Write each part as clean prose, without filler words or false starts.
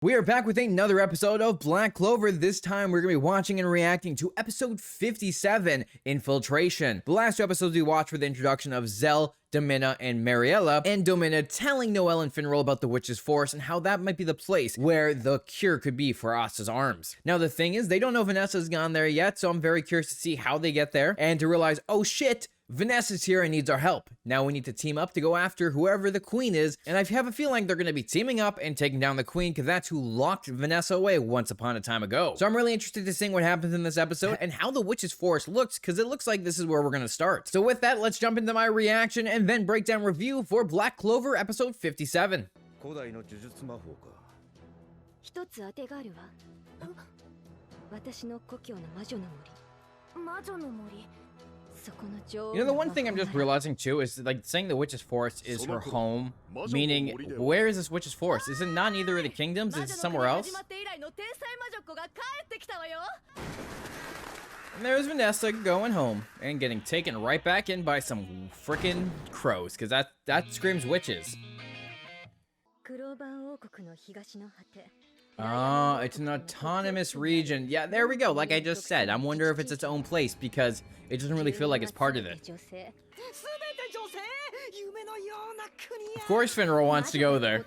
We are back with another episode of Black Clover. This time we're going to be watching and reacting to episode 57, Infiltration. The last two episodes we watched were the introduction of Zell, Domina, and Mariella, and Domina telling Noelle and Finral about the Witch's Force and how that might be the place where the cure could be for Asta's arms. Now the thing is, they don't know Vanessa's gone there yet, so I'm very curious to see how they get there and to realize, oh shit, Vanessa's here and needs our help. Now we need to team up to go after whoever the queen is, and I have a feeling they're going to be teaming up and taking down the queen because that's who locked Vanessa away once upon a time ago. So I'm really interested to see what happens in this episode and how the Witch's Force looks, because it looks like this is where we're going to start. So with that, let's jump into my reaction and then breakdown review for Black Clover episode 57. You know, the one thing I'm just realizing too is like saying the Witch's Force is her home, meaning where is this Witch's Force? Is it not in either of the kingdoms? Is it somewhere else? And there's Vanessa going home and getting taken right back in by some frickin' crows, because that screams witches. Ah, it's an autonomous region. Yeah, there we go. Like I just said, I wonder if it's its own place because it doesn't really feel like it's part of it. Of course Finral wants to go there.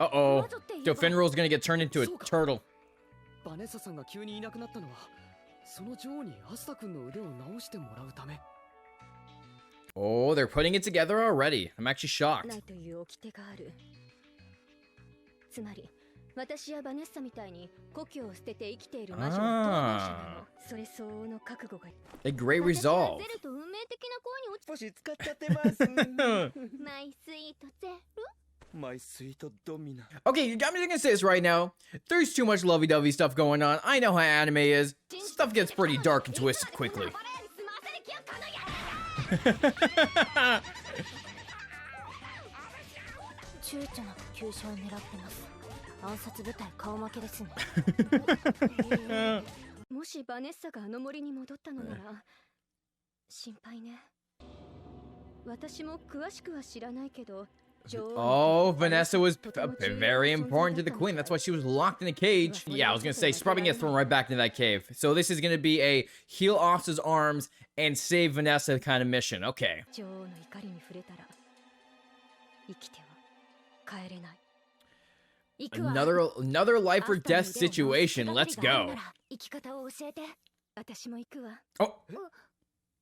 Uh-oh. Yo, Finral's gonna get turned into a turtle. Oh, they're putting it together already. I'm actually shocked. Ah. A great resolve. Okay, I'm just gonna say this right now. There's too much lovey-dovey stuff going on. I know how anime is. Stuff gets pretty dark and twisted quickly. Oh, Vanessa was very important to the queen. That's why she was locked in a cage. Yeah, I was gonna say, she's probably gonna get thrown right back into that cave. So this is gonna be a heal Asta's arms and save Vanessa kind of mission. Okay. Another life or death situation. Let's go. Oh,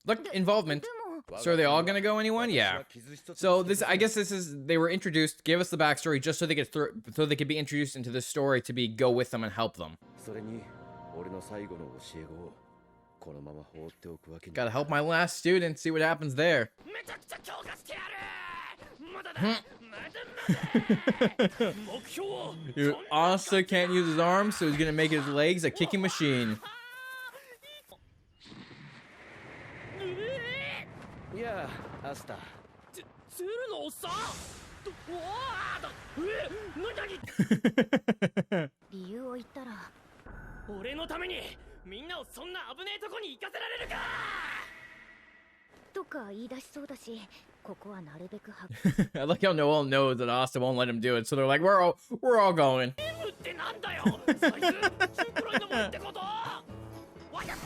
look, involvement. So are they all gonna go, anyone? Yeah. So this, I guess this is, they were introduced, gave us the backstory just so they could be introduced into this story to go with them and help them. Gotta help my last student, see what happens there. Dude, Asta can't use his arms, so he's gonna make his legs a kicking machine. Yeah, Asta. I like how Noelle knows that Asta won't let him do it, so they're like, we're all going.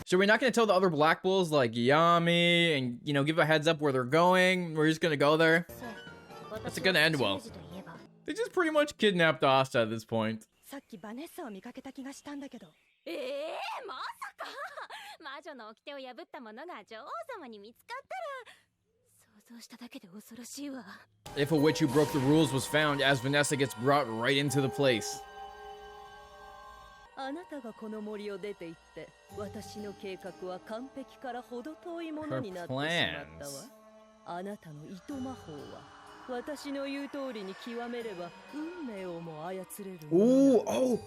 So we're not gonna tell the other Black Bulls like Yami and, you know, give a heads up where they're going. We're just gonna go there. That's gonna end well. They just pretty much kidnapped Asta at this point. If a witch who broke the rules was found, as Vanessa gets brought right into the place. Her plans. Ooh, oh,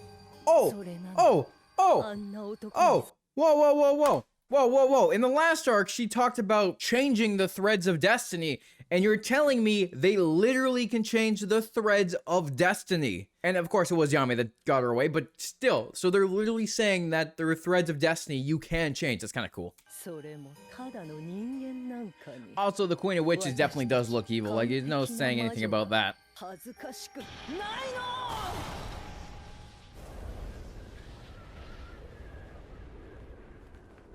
whoa, Whoa, whoa, whoa. In the last arc, she talked about changing the threads of destiny, and you're telling me they literally can change the threads of destiny. And of course, it was Yami that got her away, but still. So they're literally saying that there are threads of destiny you can change. That's kind of cool. Also, the Queen of Witches definitely does look evil. Like, there's no saying anything about that.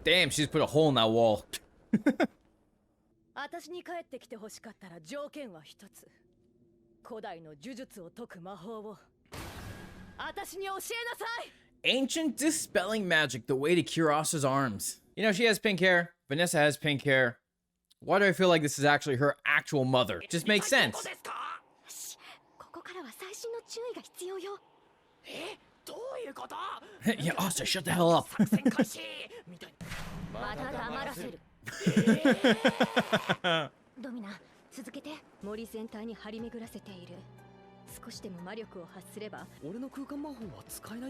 Damn, she's put a hole in that wall. Ancient dispelling magic, the way to cure Asa's arms. You know, she has pink hair. Vanessa has pink hair. Why do I feel like this is actually her actual mother? Just makes sense. Yeah, Asa, shut the hell up.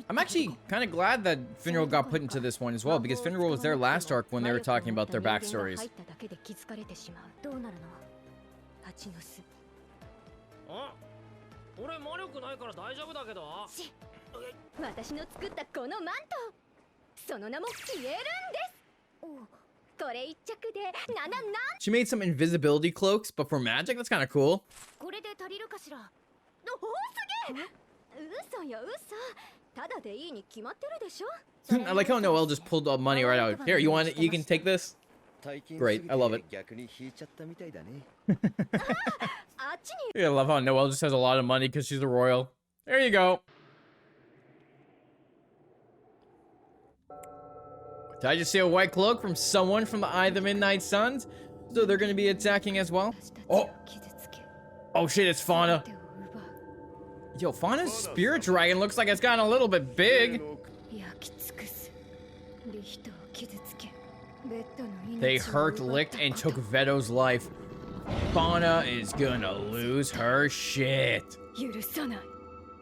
I'm actually kind of glad that Finral got put into this one as well, because Finral was there last arc when they were talking about their backstories. She made some invisibility cloaks, but for magic, that's kind of cool. I like how Noelle just pulled up money right out. Here, you want it? You can take this. Great, I love it. Yeah, I love how Noelle just has a lot of money because she's a royal. There you go. Did I just see a white cloak from someone from the Eye of the Midnight Suns? So they're going to be attacking as well? Oh. Oh shit, it's Fauna. Yo, Fauna's spirit dragon looks like it's gotten a little bit big. They hurt, licked, and took Veto's life. Fauna is gonna lose her shit.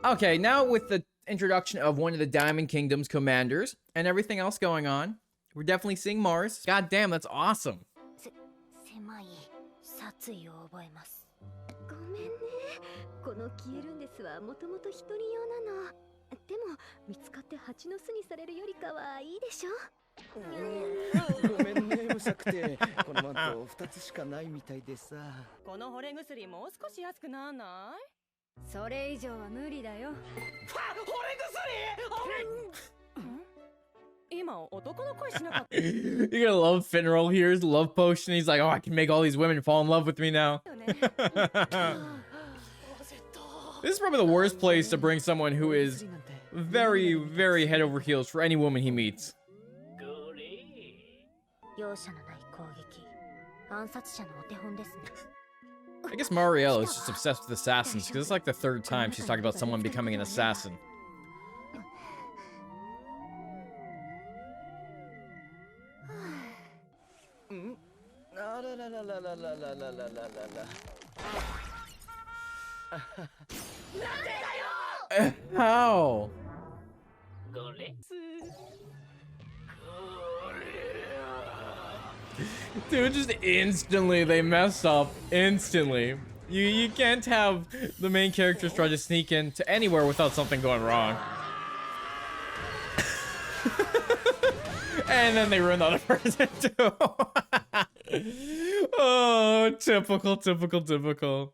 Okay, now with the introduction of one of the Diamond Kingdom's commanders and everything else going on, we're definitely seeing Mars. God damn, that's awesome. You're gonna love Finral here. His love potion. He's like, oh, I can make all these women fall in love with me now. This is probably the worst place to bring someone who is very, very head over heels for any woman he meets. I guess Marielle is just obsessed with assassins because it's like the third time she's talking about someone becoming an assassin. How? Dude, just instantly they mess up. Instantly. You can't have the main characters try to sneak into anywhere without something going wrong. And then they ruin the other person too. Oh, typical, typical, typical.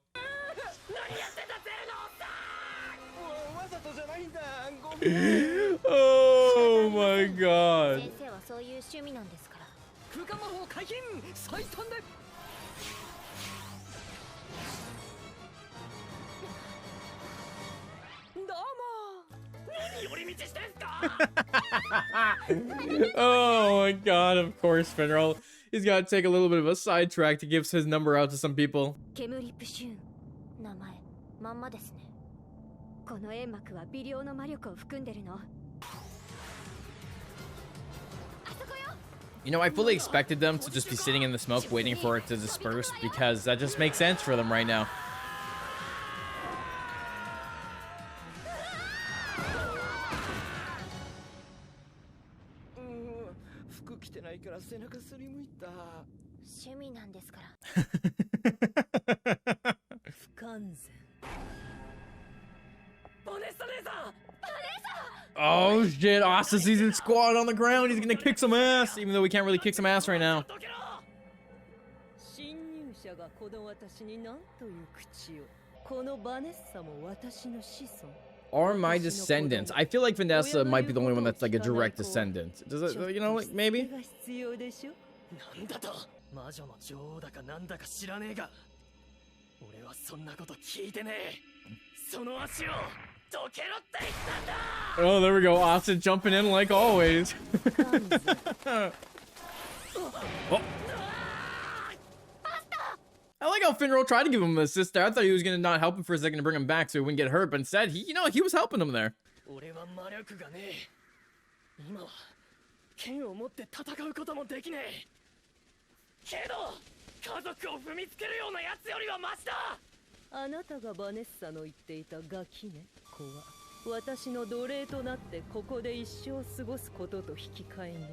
Oh my god. Oh my god, of course, Finral. He's got to take a little bit of a sidetrack to give his number out to some people. You know, I fully expected them to just be sitting in the smoke waiting for it to disperse because that just makes sense for them right now. ないから背中すりむいた。趣味なんですから。不完全。バネッサ姉さん。 Oh shit, Asta sees his squad on the ground. He's gonna kick some ass, even though we can't really kick some ass right now. 侵入者がこの私に何という口を。このバネッサも私の子孫。 Are my descendants? I feel like Vanessa might be the only one that's like a direct descendant. Does it, you know, like maybe? なんだと魔女の女王だかなんだか知らねえが俺はそんなこと聞いてねえその足をどけろって言ったんだ Oh, there we go. Asta jumping in like always. Oh. I like how Finro tried to give him an assist there. I thought he was gonna not help him for a second to bring him back so he wouldn't get hurt, but instead, he was helping him there. 俺は魔力がねえ今は剣を持って戦うこともできねえけど家族を踏みつけるようなやつよりはマシだあなたがバネッサの言っていたガキね子は私の奴隷となってここで一生過ごすことと引き換えに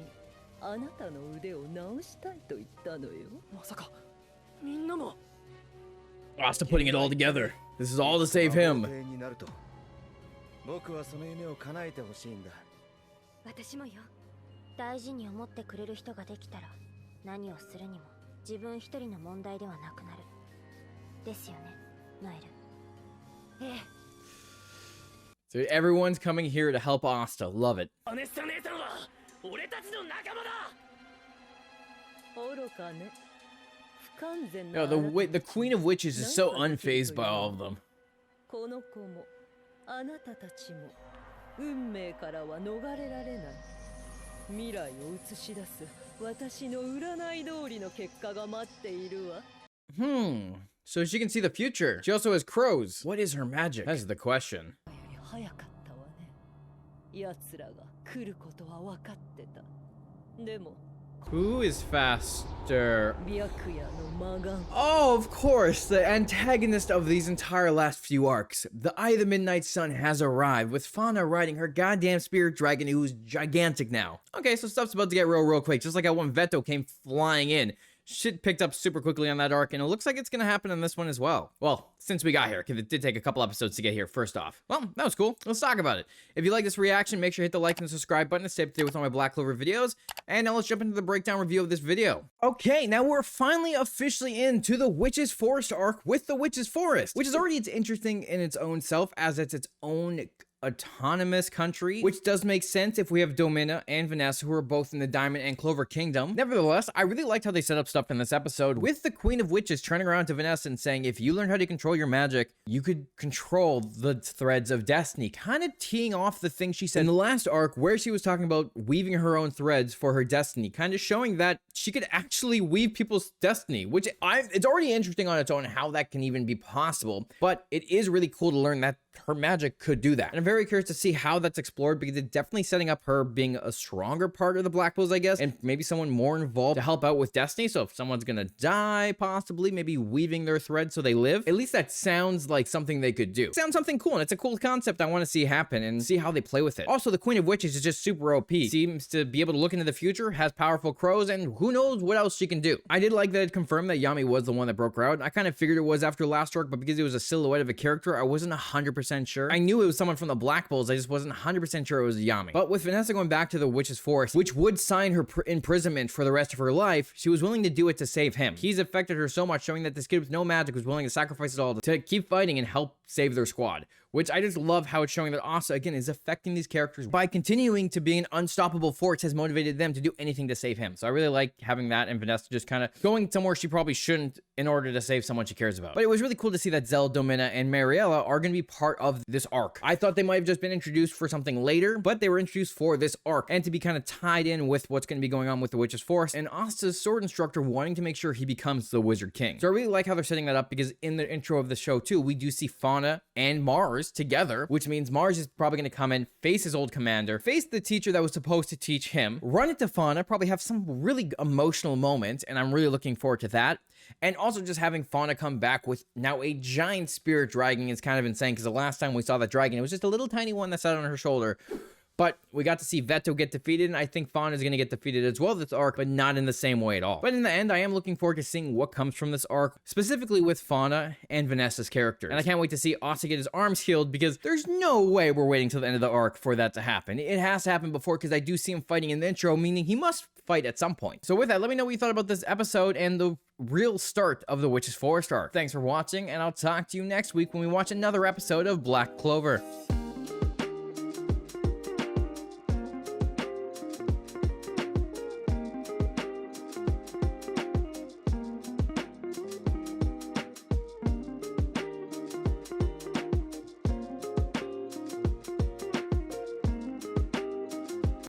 あなたの腕を治したいと言ったのよまさかみんなも Asta putting it all together. This is all to save him. 僕はその夢を叶えてほしいんだ私もよ大事に思ってくれる人ができたら何をするにも自分一人の問題ではなくなるですよねノエルええ So everyone's coming here to help Asta. Love it. バネッサ姉さんは俺たちの仲間だ愚かね不完全 No, な the Queen of Witches is so unfazed by all of them. この子もあなたたちも運命からは逃れられない未来を映し出す私の占い通りの結果が待っているわ So she can see the future. She also has crows. What is her magic? That's the question. 早かったわね奴らが来ることは分かってたでも Who is faster? 白夜の魔眼 Oh, of course, the antagonist of these entire last few arcs. The Eye of the Midnight Sun has arrived, with Fauna riding her goddamn spirit dragon who's gigantic now. Okay, so stuff's about to get real quick, just like how when Veto came flying in. Shit picked up super quickly on that arc, and it looks like it's gonna happen on this one as well. Well, since we got here, because it did take a couple episodes to get here first off. Well, that was cool. Let's talk about it. If you like this reaction, make sure to hit the like and subscribe button to stay up to date with all my Black Clover videos. And now let's jump into the breakdown review of this video. Okay, now we're finally officially into the Witch's Forest arc with the Witch's Forest, which is already interesting in its own self, as it's its own autonomous country, which does make sense if we have Domina and Vanessa, who are both in the Diamond and Clover Kingdom. Nevertheless, I really liked how they set up stuff in this episode, with the Queen of Witches turning around to Vanessa and saying, if you learn how to control your magic, you could control the threads of destiny, kind of teeing off the thing she said in the last arc, where she was talking about weaving her own threads for her destiny, kind of showing that she could actually weave people's destiny, which it's already interesting on its own how that can even be possible, but it is really cool to learn that her magic could do that. And I'm very curious to see how that's explored, because it's definitely setting up her being a stronger part of the Black Bulls, I guess, and maybe someone more involved to help out with destiny. So if someone's gonna die, possibly, maybe weaving their thread so they live, at least that sounds like something they could do. It sounds something cool, and it's a cool concept I want to see happen and see how they play with it. Also, the Queen of Witches is just super OP. Seems to be able to look into the future, has powerful crows, and who knows what else she can do. I did like that it confirmed that Yami was the one that broke her out. I kind of figured it was after last arc, but because it was a silhouette of a character, I wasn't 100% sure. I knew it was someone from the Black Bulls, I just wasn't 100% sure it was Yami. But with Vanessa going back to the Witch's Forest, which would sign her imprisonment for the rest of her life, she was willing to do it to save him. He's affected her so much, showing that this kid with no magic was willing to sacrifice it all to keep fighting and help save their squad. Which I just love how it's showing that Asa, again, is affecting these characters by continuing to be an unstoppable force, has motivated them to do anything to save him. So I really like having that, and Vanessa just kind of going somewhere she probably shouldn't in order to save someone she cares about. But it was really cool to see that Zell, Domina, and Mariella are going to be part of this arc. I thought they might have just been introduced for something later, but they were introduced for this arc, and to be kind of tied in with what's going to be going on with the Witch's Forest, and Asa's sword instructor wanting to make sure he becomes the Wizard King. So I really like how they're setting that up, because in the intro of the show too, we do see Fauna and Mars together, which means Mars is probably going to come in, face his old commander, face the teacher that was supposed to teach him, run into Fauna, probably have some really emotional moment, and I'm really looking forward to that. And also just having Fauna come back with now a giant spirit dragon is kind of insane, because the last time we saw that dragon, it was just a little tiny one that sat on her shoulder. But we got to see Veto get defeated, and I think Fauna is going to get defeated as well this arc, but not in the same way at all. But in the end, I am looking forward to seeing what comes from this arc, specifically with Fauna and Vanessa's characters. And I can't wait to see Asa get his arms healed, because there's no way we're waiting till the end of the arc for that to happen. It has to happen before, because I do see him fighting in the intro, meaning he must fight at some point. So with that, let me know what you thought about this episode and the real start of the Witch's Forest arc. Thanks for watching, and I'll talk to you next week when we watch another episode of Black Clover.